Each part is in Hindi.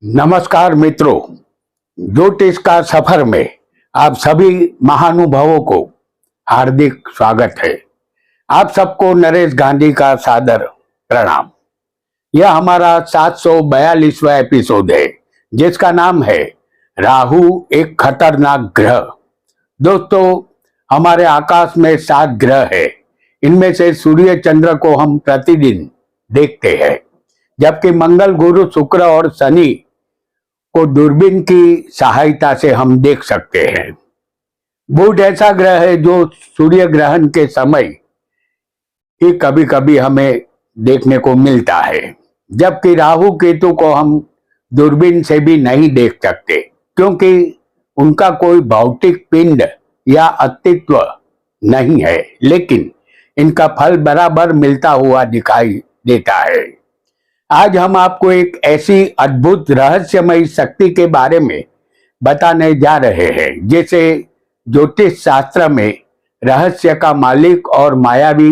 नमस्कार मित्रों, ज्योतिष का सफर में आप सभी महानुभावों को हार्दिक स्वागत है। आप सबको नरेश गांधी का सादर प्रणाम। यह हमारा 742वां एपिसोड है जिसका नाम है राहु एक खतरनाक ग्रह। दोस्तों, हमारे आकाश में 7 ग्रह है। इनमें से सूर्य चंद्र को हम प्रतिदिन देखते हैं, जबकि मंगल, गुरु, शुक्र और शनि को दूरबीन की सहायता से हम देख सकते हैं। बुध ऐसा ग्रह है जो सूर्य ग्रहण के समय ही कभी कभी हमें देखने को मिलता है, जबकि राहु केतु को हम दूरबीन से भी नहीं देख सकते, क्योंकि उनका कोई भौतिक पिंड या अस्तित्व नहीं है, लेकिन इनका फल बराबर मिलता हुआ दिखाई देता है। आज हम आपको एक ऐसी अद्भुत रहस्यमयी शक्ति के बारे में बताने जा रहे हैं जिसे ज्योतिष शास्त्र में रहस्य का मालिक और मायावी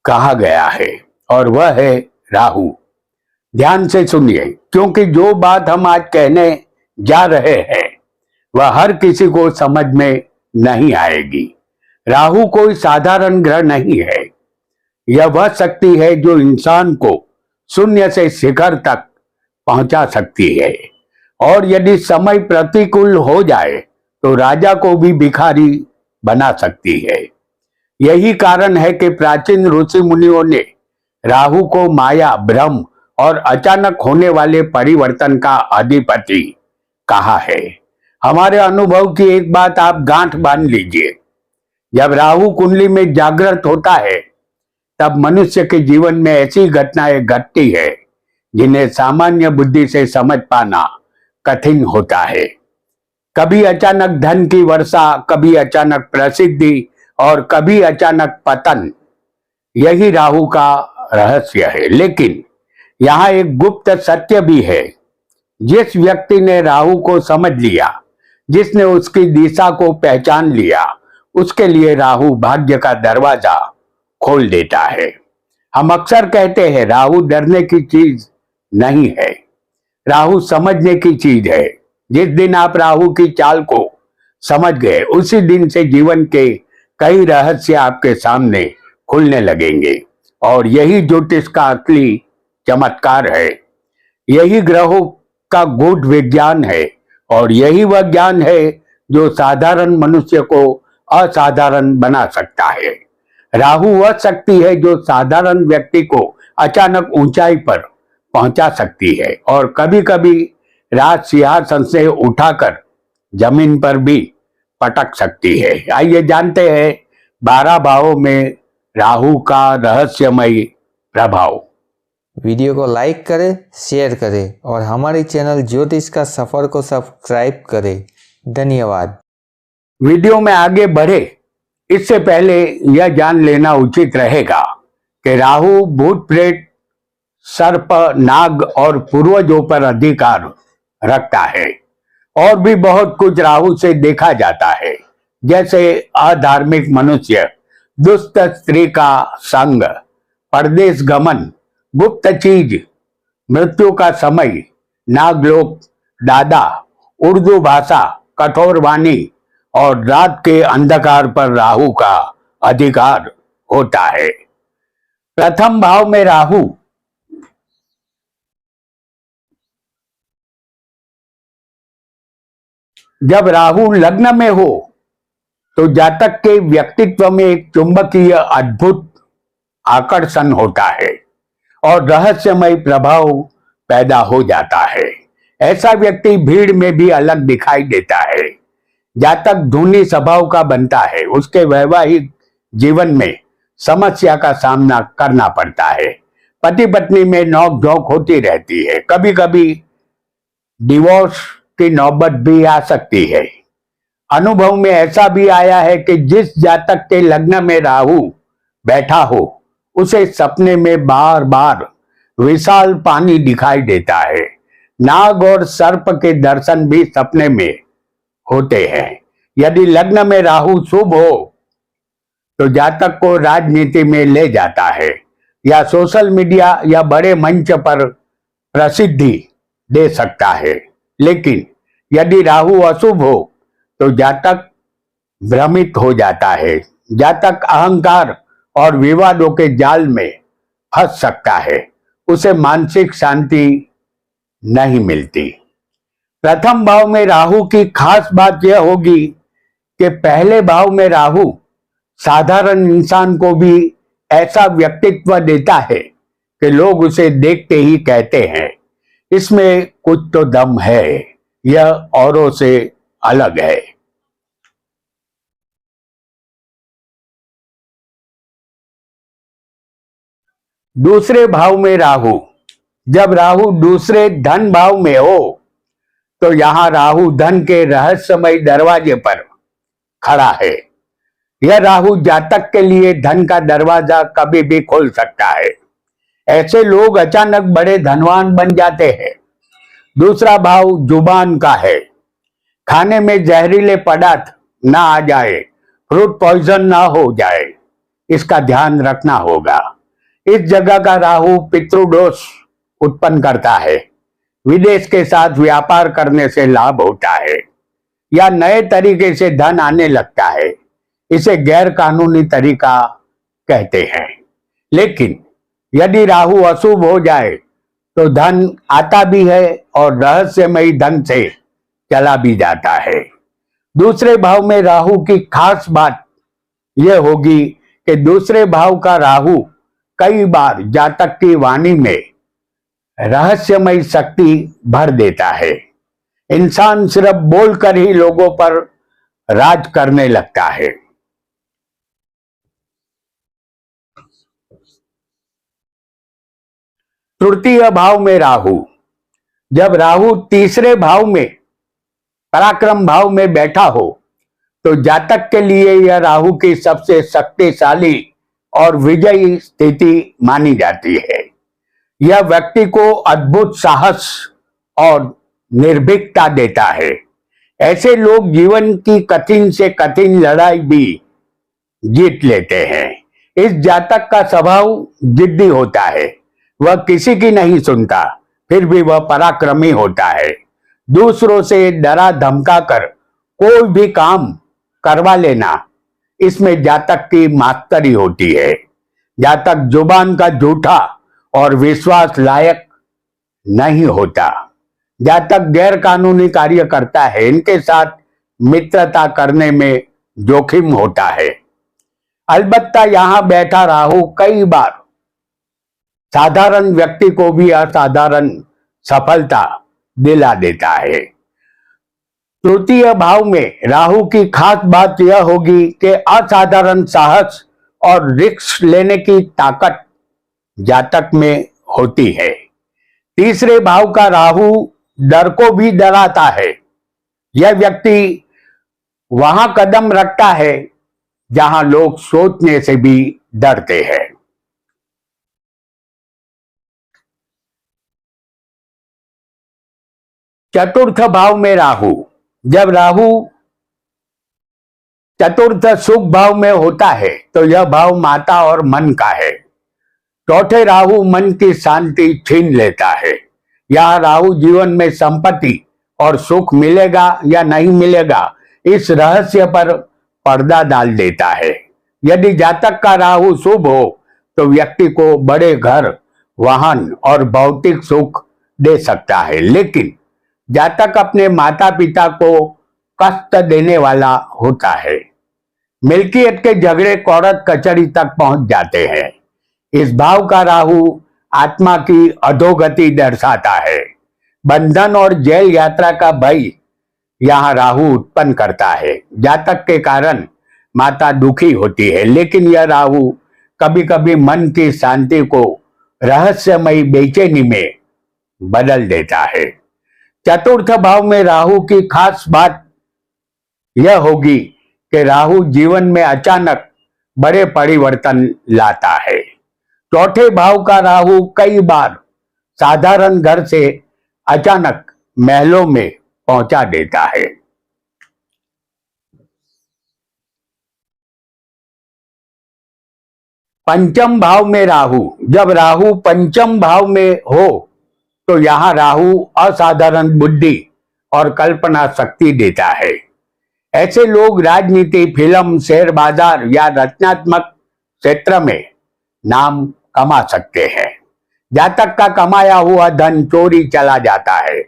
कहा गया है, और वह है राहु। ध्यान से सुनिए, क्योंकि जो बात हम आज कहने जा रहे हैं वह हर किसी को समझ में नहीं आएगी। राहु कोई साधारण ग्रह नहीं है। यह वह शक्ति है जो इंसान को शून्य से शिखर तक पहुंचा सकती है, और यदि समय प्रतिकूल हो जाए तो राजा को भी भिखारी बना सकती है। यही कारण है कि प्राचीन ऋषि मुनियों ने राहु को माया, भ्रम और अचानक होने वाले परिवर्तन का अधिपति कहा है। हमारे अनुभव की एक बात आप गांठ बांध लीजिए, जब राहु कुंडली में जागृत होता है तब मनुष्य के जीवन में ऐसी घटनाएं घटती है जिन्हें सामान्य बुद्धि से समझ पाना कठिन होता है। कभी अचानक धन की वर्षा, कभी अचानक प्रसिद्धि और कभी अचानक पतन। यही राहु का रहस्य है। लेकिन यहाँ एक गुप्त सत्य भी है। जिस व्यक्ति ने राहु को समझ लिया, जिसने उसकी दिशा को पहचान लिया, उसके लिए राहु भाग्य का दरवाजा खोल देता है। हम अक्सर कहते हैं राहु डरने की चीज नहीं है, राहु समझने की चीज है। जिस दिन आप राहु की चाल को समझ गए, उसी दिन से जीवन के कई रहस्य आपके सामने खुलने लगेंगे, और यही ज्योतिष का असली चमत्कार है। यही ग्रहों का गूढ़ विज्ञान है, और यही वह ज्ञान है जो साधारण मनुष्य को असाधारण बना सकता है। राहु वह शक्ति है जो साधारण व्यक्ति को अचानक ऊंचाई पर पहुंचा सकती है, और कभी कभी राज सिंहासन से उठाकर जमीन पर भी पटक सकती है। आइए जानते हैं 12 भावों में राहु का रहस्यमयी प्रभाव। वीडियो को लाइक करें, शेयर करें और हमारे चैनल ज्योतिष का सफर को सब्सक्राइब करें। धन्यवाद। वीडियो में आगे बढ़े इससे पहले यह जान लेना उचित रहेगा कि राहु भूत प्रेत, सर्प, नाग और पूर्वजों पर अधिकार रखता है, और भी बहुत कुछ राहु से देखा जाता है, जैसे अधार्मिक मनुष्य, दुष्ट स्त्री का संग, परदेश गमन, गुप्त चीज, मृत्यु का समय, नागलोक, दादा, उर्दू भाषा, कठोर वाणी और रात के अंधकार पर राहु का अधिकार होता है। प्रथम भाव में राहु जब राहु लग्न में हो तो जातक के व्यक्तित्व में एक चुंबकीय अद्भुत आकर्षण होता है और रहस्यमय प्रभाव पैदा हो जाता है। ऐसा व्यक्ति भीड़ में भी अलग दिखाई देता है। जातक धूनी स्वभाव का बनता है। उसके वैवाहिक जीवन में समस्या का सामना करना पड़ता है। पति पत्नी में नोक झोंक होती रहती है। कभी कभी डिवोर्स की नौबत भी आ सकती है। अनुभव में ऐसा भी आया है कि जिस जातक के लग्न में राहु बैठा हो, उसे सपने में बार बार विशाल पानी दिखाई देता है। नाग और सर्प के दर्शन भी सपने में होते हैं। यदि लग्न में राहु शुभ हो तो जातक को राजनीति में ले जाता है, या सोशल मीडिया या बड़े मंच पर प्रसिद्धि दे सकता है। लेकिन यदि राहु अशुभ हो तो जातक भ्रमित हो जाता है। जातक अहंकार और विवादों के जाल में फंस सकता है। उसे मानसिक शांति नहीं मिलती। प्रथम भाव में राहु की खास बात यह होगी कि पहले भाव में राहु साधारण इंसान को भी ऐसा व्यक्तित्व देता है कि लोग उसे देखते ही कहते हैं, इसमें कुछ तो दम है, यह औरों से अलग है। दूसरे भाव में राहु, जब राहु दूसरे धन भाव में हो तो यहां राहु धन के रहस्यमय दरवाजे पर खड़ा है। यह राहु जातक के लिए धन का दरवाजा कभी भी खोल सकता है। ऐसे लोग अचानक बड़े धनवान बन जाते हैं। दूसरा भाव जुबान का है। खाने में जहरीले पदार्थ ना आ जाए, फ्रूट पॉइजन ना हो जाए, इसका ध्यान रखना होगा। इस जगह का राहु पितृदोष उत्पन्न करता है। विदेश के साथ व्यापार करने से लाभ होता है या नए तरीके से धन आने लगता है। इसे गैर कानूनी तरीका कहते हैं। लेकिन यदि राहु अशुभ हो जाए तो धन आता भी है और रहस्यमयी ढंग से चला भी जाता है। दूसरे भाव में राहु की खास बात यह होगी कि दूसरे भाव का राहु कई बार जातक की वाणी में रहस्यमय शक्ति भर देता है। इंसान सिर्फ बोलकर ही लोगों पर राज करने लगता है। तृतीय भाव में राहु, जब राहु तीसरे भाव में पराक्रम भाव में बैठा हो तो जातक के लिए यह राहु की सबसे शक्तिशाली और विजयी स्थिति मानी जाती है। यह व्यक्ति को अद्भुत साहस और निर्भीकता देता है। ऐसे लोग जीवन की कठिन से कठिन लड़ाई भी जीत लेते हैं। इस जातक का स्वभाव जिद्दी होता है। वह किसी की नहीं सुनता, फिर भी वह पराक्रमी होता है। दूसरों से डरा धमका कर कोई भी काम करवा लेना, इसमें जातक की मास्टरी होती है। जातक जुबान का झूठा और विश्वास लायक नहीं होता। जातक गैर कानूनी कार्य करता है, इनके साथ मित्रता करने में जोखिम होता है। अलबत्ता यहां बैठा राहु कई बार साधारण व्यक्ति को भी असाधारण सफलता दिला देता है। तृतीय भाव में राहु की खास बात यह होगी कि असाधारण साहस और रिस्क लेने की ताकत जातक में होती है। तीसरे भाव का राहु डर को भी डराता है। यह व्यक्ति वहां कदम रखता है जहां लोग सोचने से भी डरते हैं। चतुर्थ भाव में राहु, जब राहु चतुर्थ सुख भाव में होता है तो यह भाव माता और मन का है। चौथे राहु मन की शांति छीन लेता है। यह राहु जीवन में संपत्ति और सुख मिलेगा या नहीं मिलेगा, इस रहस्य पर पर्दा डाल देता है। यदि जातक का राहु शुभ हो तो व्यक्ति को बड़े घर, वाहन और भौतिक सुख दे सकता है। लेकिन जातक अपने माता पिता को कष्ट देने वाला होता है। मिल्कियत के झगड़े कोर्ट कचहरी तक पहुंच जाते हैं। इस भाव का राहु आत्मा की अधोगति दर्शाता है। बंधन और जेल यात्रा का भय यहां राहु उत्पन्न करता है। जातक के कारण माता दुखी होती है, लेकिन यह राहु कभी कभी मन की शांति को रहस्यमयी बेचैनी में बदल देता है। चतुर्थ भाव में राहु की खास बात यह होगी कि राहु जीवन में अचानक बड़े परिवर्तन लाता है। चौथे भाव का राहु कई बार साधारण घर से अचानक महलों में पहुंचा देता है। पंचम भाव में राहु, जब राहु पंचम भाव में हो तो यहाँ राहु असाधारण बुद्धि और कल्पना शक्ति देता है। ऐसे लोग राजनीति, फिल्म, शेयर बाजार या रचनात्मक क्षेत्र में नाम कमा सकते हैं। जातक का कमाया हुआ धन चोरी चला जाता है।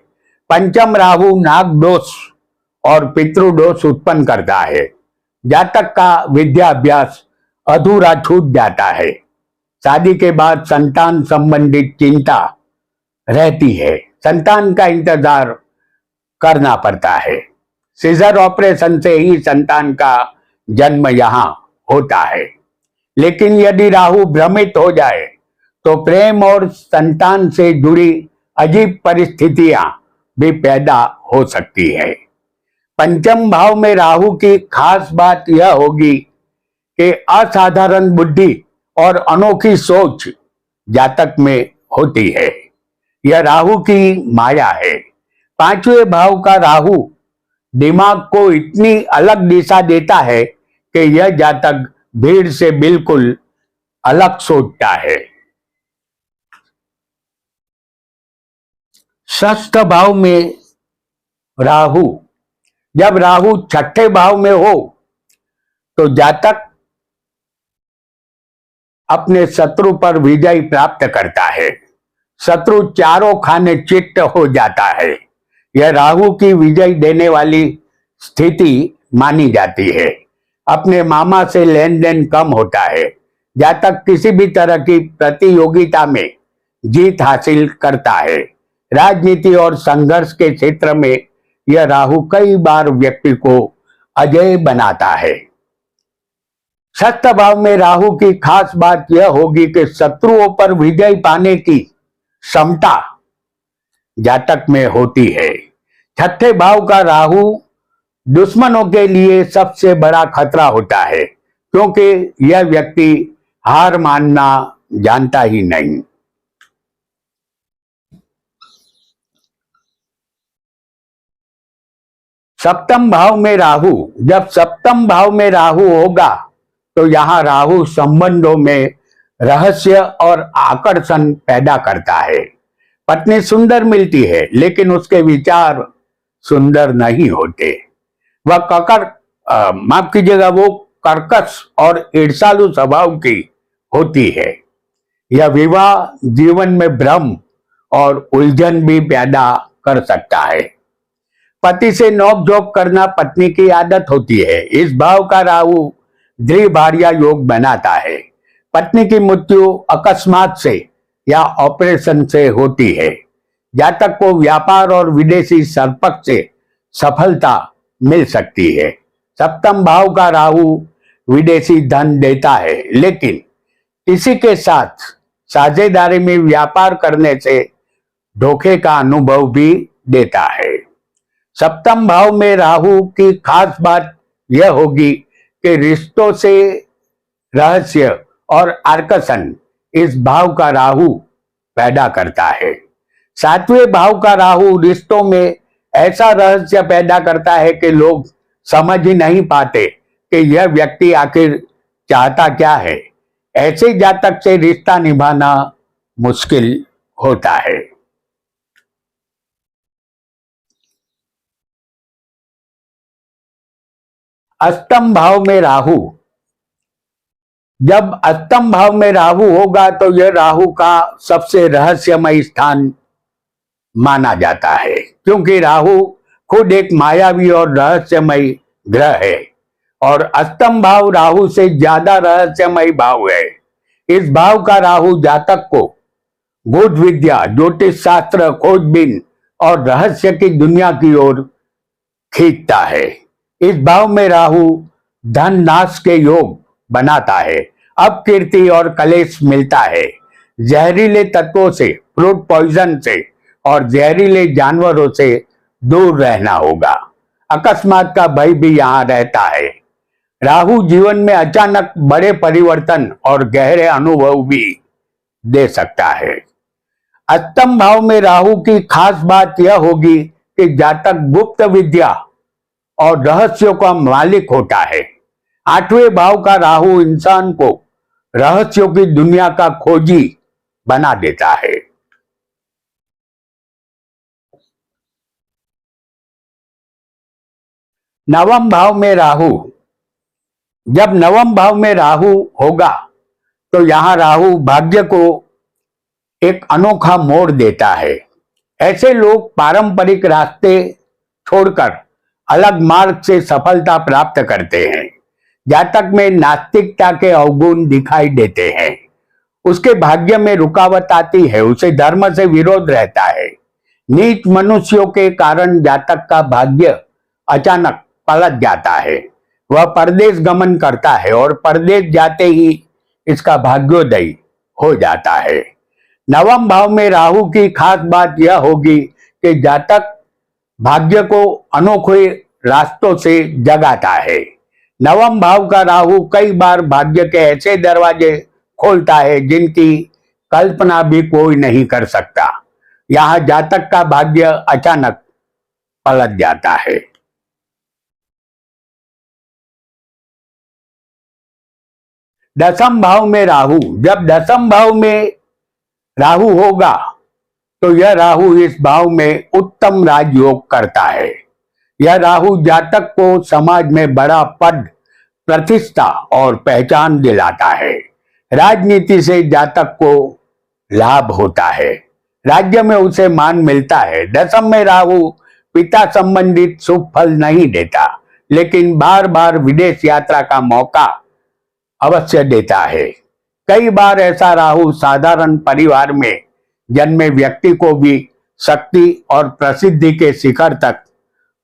पंचम राहु नाग दोष और पितृदोष उत्पन्न करता है। जातक का विद्याभ्यास अधूरा छूट जाता है। शादी के बाद संतान संबंधित चिंता रहती है। संतान का इंतजार करना पड़ता है। सीजर ऑपरेशन से ही संतान का जन्म यहाँ होता है। लेकिन यदि राहु भ्रमित हो जाए तो प्रेम और संतान से जुड़ी अजीब परिस्थितियां भी पैदा हो सकती है। पंचम भाव में राहु की खास बात यह होगी कि असाधारण बुद्धि और अनोखी सोच जातक में होती है। यह राहु की माया है। पांचवें भाव का राहु दिमाग को इतनी अलग दिशा देता है कि यह जातक भीड़ से बिल्कुल अलग सोचता है। षष्ठ भाव में राहु, जब राहु छठे भाव में हो तो जातक अपने शत्रु पर विजय प्राप्त करता है। शत्रु चारों खाने चित्त हो जाता है। यह राहु की विजय देने वाली स्थिति मानी जाती है। अपने मामा से लेन देन कम होता है। जातक किसी भी तरह की प्रतियोगिता में जीत हासिल करता है। राजनीति और संघर्ष के क्षेत्र में यह राहु कई बार व्यक्ति को अजय बनाता है। षष्ठ भाव में राहु की खास बात यह होगी कि शत्रुओं पर विजय पाने की क्षमता जातक में होती है। छठे भाव का राहु दुश्मनों के लिए सबसे बड़ा खतरा होता है, क्योंकि यह व्यक्ति हार मानना जानता ही नहीं। सप्तम भाव में राहु, जब सप्तम भाव में राहु होगा तो यहां राहु संबंधों में रहस्य और आकर्षण पैदा करता है। पत्नी सुंदर मिलती है लेकिन उसके विचार सुंदर नहीं होते। वह माफ कीजिएगा, वो कर्कश और ईर्ष्यालु स्वभाव की होती है। यह विवाह जीवन में भ्रम और उलझन भी पैदा कर सकता है। पति से नोकझोंक करना पत्नी की आदत होती है। इस भाव का राहु द्विभार्या योग बनाता है। पत्नी की मृत्यु अकस्मात से या ऑपरेशन से होती है। जातक को व्यापार और विदेशी संपर्क से सफलता मिल सकती है। सप्तम भाव का राहु विदेशी धन देता है, लेकिन किसी के साथ साझेदारी में व्यापार करने से धोखे का अनुभव भी देता है। सप्तम भाव में राहु की खास बात यह होगी कि रिश्तों से रहस्य और आकर्षण इस भाव का राहु पैदा करता है। सातवें भाव का राहु रिश्तों में ऐसा रहस्य पैदा करता है कि लोग समझ ही नहीं पाते कि यह व्यक्ति आखिर चाहता क्या है। ऐसे जातक से रिश्ता निभाना मुश्किल होता है। अष्टम भाव में राहु, जब अष्टम भाव में राहु होगा तो यह राहु का सबसे रहस्यमय स्थान माना जाता है, क्योंकि राहु खुद एक मायावी और रहस्यमय ग्रह है और अष्टम भाव राहु से ज्यादा रहस्यमय भाव है। इस भाव का राहु जातक को गुप्त विद्या, ज्योतिष शास्त्र, खोजबीन और रहस्य की दुनिया की ओर खींचता है। इस भाव में राहु धन नाश के योग बनाता है। अपकीर्ति और कलेश मिलता है। जहरीले तत्वों से, फ्रूट पॉइजन से और जहरीले जानवरों से दूर रहना होगा। अकस्मात का भय भी यहाँ रहता है। राहु जीवन में अचानक बड़े परिवर्तन और गहरे अनुभव भी दे सकता है। अष्टम भाव में राहु की खास बात यह होगी कि जातक गुप्त विद्या और रहस्यों का मालिक होता है। आठवें भाव का राहु इंसान को रहस्यों की दुनिया का खोजी बना देता है। नवम भाव में राहु, जब नवम भाव में राहु होगा तो यहां राहु भाग्य को एक अनोखा मोड़ देता है। ऐसे लोग पारंपरिक रास्ते छोड़कर अलग मार्ग से सफलता प्राप्त करते हैं। जातक में नास्तिकता के अवगुण दिखाई देते हैं, उसके भाग्य में रुकावट आती है, उसे धर्म से विरोध रहता है। नीच मनुष्यों के कारण जातक का भाग्य अचानक पलट जाता है। वह परदेश गमन करता है और परदेश जाते ही इसका भाग्योदय हो जाता है। नवम भाव में राहु की खास बात यह होगी कि जातक भाग्य को अनोखे रास्तों से जगाता है। नवम भाव का राहु कई बार भाग्य के ऐसे दरवाजे खोलता है जिनकी कल्पना भी कोई नहीं कर सकता। यहां जातक का भाग्य अचानक पलट जाता है। दसम भाव में राहु, जब दसम भाव में राहु होगा तो यह राहु इस भाव में उत्तम राजयोग करता है। यह राहु जातक को समाज में बड़ा पद, प्रतिष्ठा और पहचान दिलाता है। राजनीति से जातक को लाभ होता है, राज्य में उसे मान मिलता है। दसम में राहु पिता संबंधित शुभ फल नहीं देता, लेकिन बार बार विदेश यात्रा का मौका अवश्य देता है। कई बार ऐसा राहु साधारण परिवार में जन्मे व्यक्ति को भी शक्ति और प्रसिद्धि के शिखर तक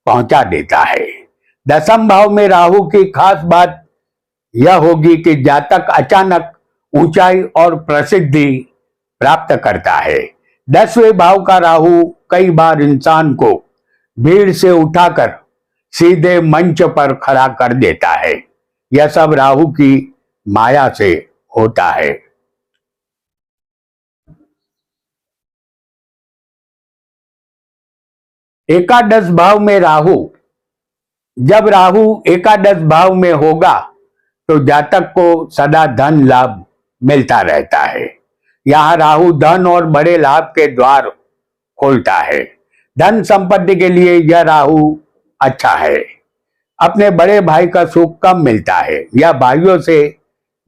पहुंचा देता है। दसम भाव में राहु की खास बात यह होगी कि जातक अचानक ऊंचाई और प्रसिद्धि प्राप्त करता है। 10वें भाव का राहु कई बार इंसान को भीड़ से उठाकर सीधे मंच पर खड़ा कर देता है। यह सब राहु की माया से होता है। एकादश भाव में राहु, जब राहु एकादश भाव में होगा तो जातक को सदा धन लाभ मिलता रहता है। यहां राहु धन और बड़े लाभ के द्वार खोलता है। धन संपत्ति के लिए यह राहु अच्छा है। अपने बड़े भाई का सुख कम मिलता है या भाइयों से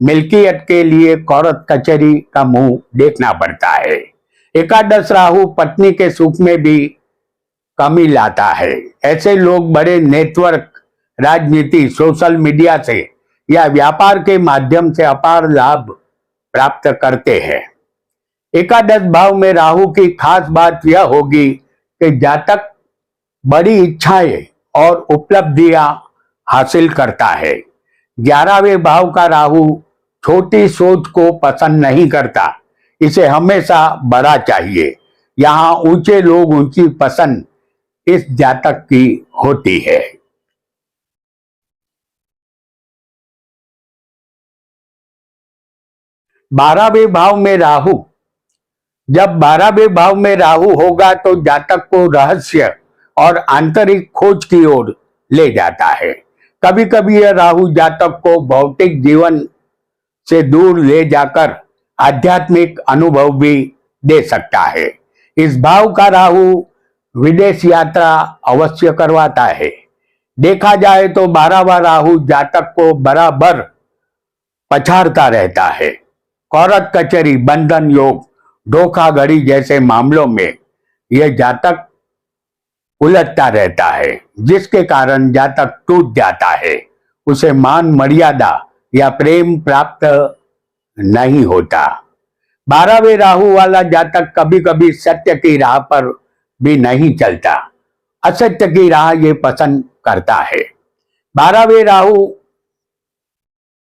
मिल्कियत के लिए कोर्ट कचहरी का मुंह देखना पड़ता है। एकादश राहु पत्नी के सुख में भी कमी लाता है। ऐसे लोग बड़े नेटवर्क, राजनीति, सोशल मीडिया से या व्यापार के माध्यम से अपार लाभ प्राप्त करते हैं। एकादश भाव में राहु की खास बात यह होगी कि जातक बड़ी इच्छाएं और उपलब्धियां हासिल करता है। 11वें भाव का राहु छोटी सोच को पसंद नहीं करता, इसे हमेशा बड़ा चाहिए। यहाँ ऊंचे लोग, ऊंची पसंद इस जातक की होती है। बारहवें भाव में राहु, जब 12वें भाव में राहु होगा तो जातक को रहस्य और आंतरिक खोज की ओर ले जाता है। कभी कभी यह राहु जातक को भौतिक जीवन से दूर ले जाकर आध्यात्मिक अनुभव भी दे सकता है। इस भाव का राहु विदेश यात्रा अवश्य करवाता है। देखा जाए तो 12वां राहु जातक को बराबर पछाड़ता रहता है। कोर्ट कचहरी, बंधन योग, धोखाधड़ी जैसे मामलों में यह जातक उलझता रहता है, जिसके कारण जातक टूट जाता है। उसे मान मर्यादा या प्रेम प्राप्त नहीं होता। 12वें राहु वाला जातक कभी कभी सत्य की राह पर भी नहीं चलता, असत्य की राह ये पसंद करता है। 12वें राहु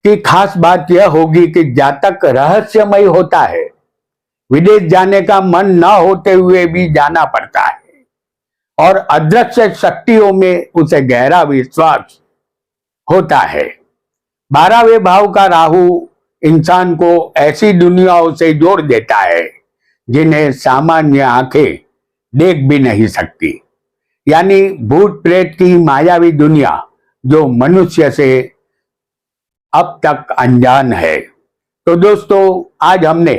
की खास बात यह होगी कि जातक रहस्यमय होता है। विदेश जाने का मन न होते हुए भी जाना पड़ता है और अदृश्य शक्तियों में उसे गहरा विश्वास होता है। 12वें भाव का राहु इंसान को ऐसी दुनियाओं से जोड़ देता है जिन्हें सामान्य आंखें देख भी नहीं सकती, यानी भूत प्रेत की मायावी दुनिया जो मनुष्य से अब तक अनजान है। तो दोस्तों, आज हमने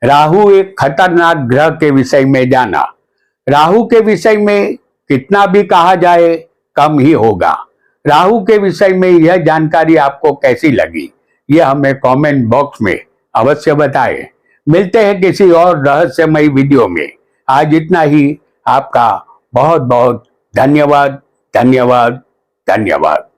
राहु एक खतरनाक ग्रह के विषय में जाना। राहु के विषय में कितना भी कहा जाए कम ही होगा। राहु के विषय में यह जानकारी आपको कैसी लगी, यह हमें कमेंट बॉक्स में अवश्य बताएं। मिलते हैं किसी और रहस्यमयी वीडियो में। आज इतना ही। आपका बहुत बहुत धन्यवाद, धन्यवाद, धन्यवाद।